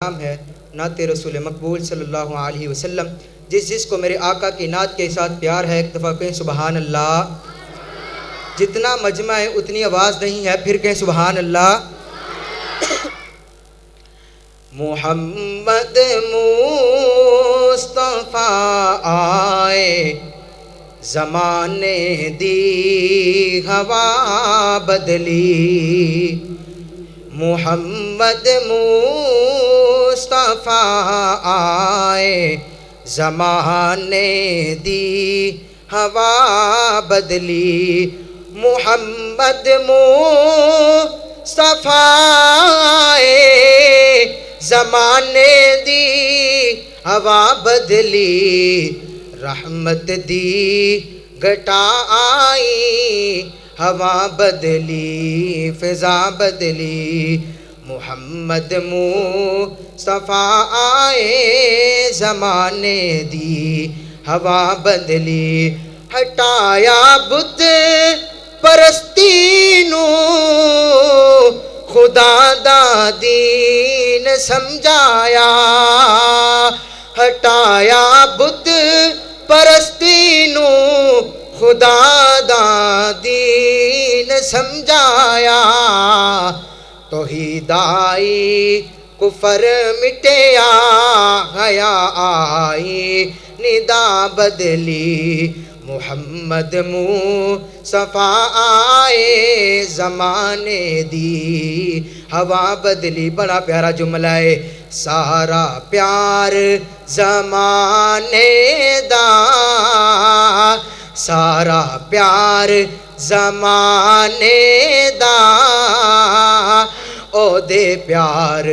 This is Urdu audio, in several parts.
نام ہے نعت رسول مقبول صلی اللہ علیہ وسلم۔ جس کو میرے آقا کی نعت کے ساتھ پیار ہے، ایک دفعہ کہیں سبحان اللہ۔ جتنا مجمع ہے اتنی آواز نہیں ہے، پھر کہیں سبحان اللہ۔ محمد مصطفیٰ آئے، زمانے دی ہوا بدلی۔ محمد مصطفیٰ آئے، زمانے دی ہوا بدلی۔ محمد مصطفیٰ آئے، زمانے دی ہوا بدلی۔ رحمت دی گھٹا آئی، ہوا بدلی، فضا بدلی۔ محمد مصطفیٰ آئے، زمانے دی ہوا بدلی۔ ہٹایا بت پرستی نو، خدا دا دین سمجھایا۔ ہٹایا بت پرستی نو، خدا دا دین سمجھایا۔ توحید آئی، کفر مٹیا، حیا آئی، ندا بدلی۔ محمد مصطفیٰ آئے، زمانے دی ہوا بدلی۔ بڑا پیارا جملہ ہے۔ سارا پیار زمانے دا، سارا پیار زمانے دا، او دے پیار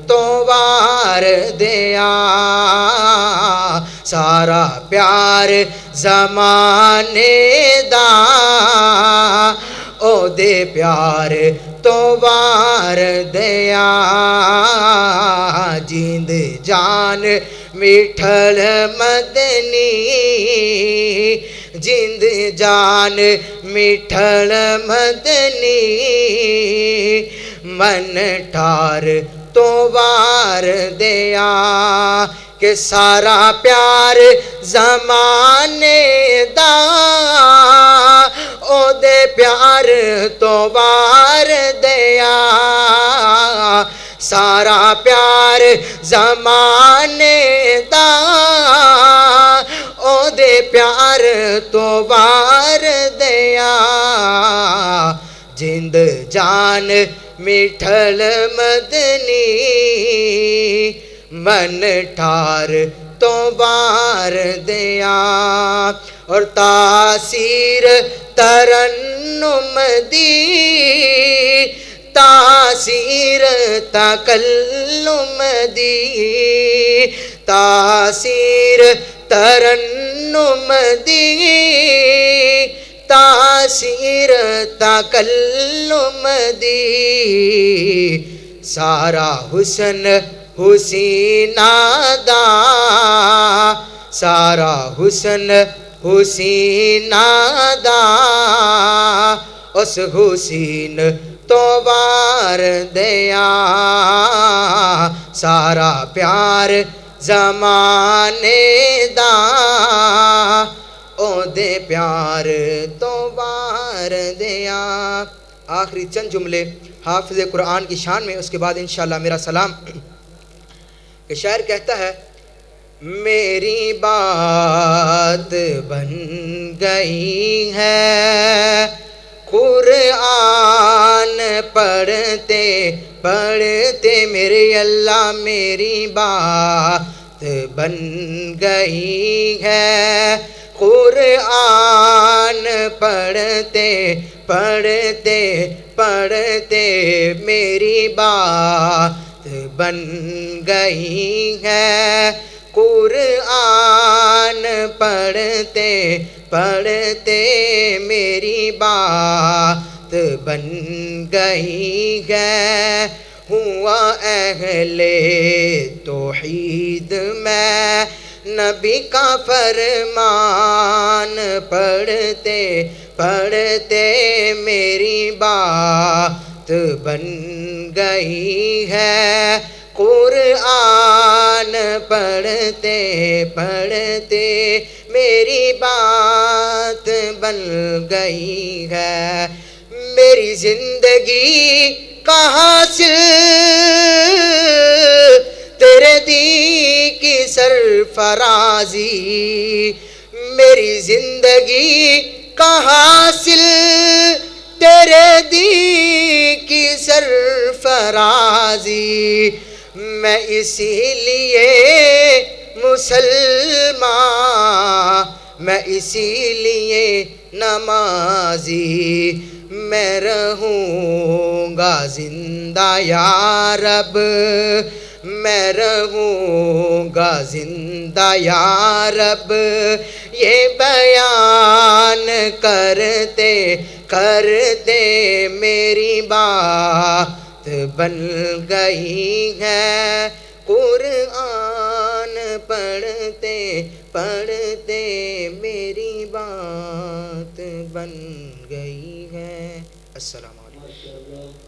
تو وار دیا۔ سارا پیار زمانے دا، او دے پیار تو وار دیا۔ جیند جان میٹھل مدنی، جیند جان میٹھل مدنی۔ من ٹھار تو وار دیا، کہ سارا پیار زمانے دا، او دے پیار تو وار دیا۔ سارا پیار زمانے دا، او دے پیار تو وار دیا۔ جند جان میٹھل مدنی، من ٹھار تو وار دیا۔ اور تاثیر ترنم دی، تاثیر تکلم دی، تاثیر ترنم دی، تاثیر تکلم دی۔ سارا حسن حسینہ دا، سارا حسن حسینہ دا، اس حسین تو وار دیا۔ سارا پیار زمانے دا، او دے پیار تو وار دیا۔ آخری چند جملے حافظ قرآن کی شان میں، اس کے بعد انشاءاللہ میرا سلام۔ کہ شاعر کہتا ہے، میری بات بن گئی ہے، قرآن پڑھتے پڑھتے میرے اللہ میری بات بن گئی ہے۔ قرآن پڑھتے پڑھتے پڑھتے میری بات بن گئی ہے۔ قرآن پڑھتے پڑھتے میری بات بن گئی ہے۔ ہوا اہل توحید میں، نبی کا فرمان پڑھتے پڑھتے میری بات بن گئی ہے۔ قرآن قرآن پڑھتے پڑھتے میری بات بن گئی ہے، میری زندگی کا حاصل تیرے دین کی سرفرازی، میری زندگی کا حاصل تیرے دین کی سرفرازی، میں اسی لیے مسلمان، میں اسی لیے نمازی، میں رہوں گا زندہ یا رب، میں رہوں گا زندہ یا رب، یہ بیان کرتے کرتے میری بات بن گئی ہے، قرآن پڑھتے پڑھتے میری بات بن گئی ہے۔ السلام علیکم۔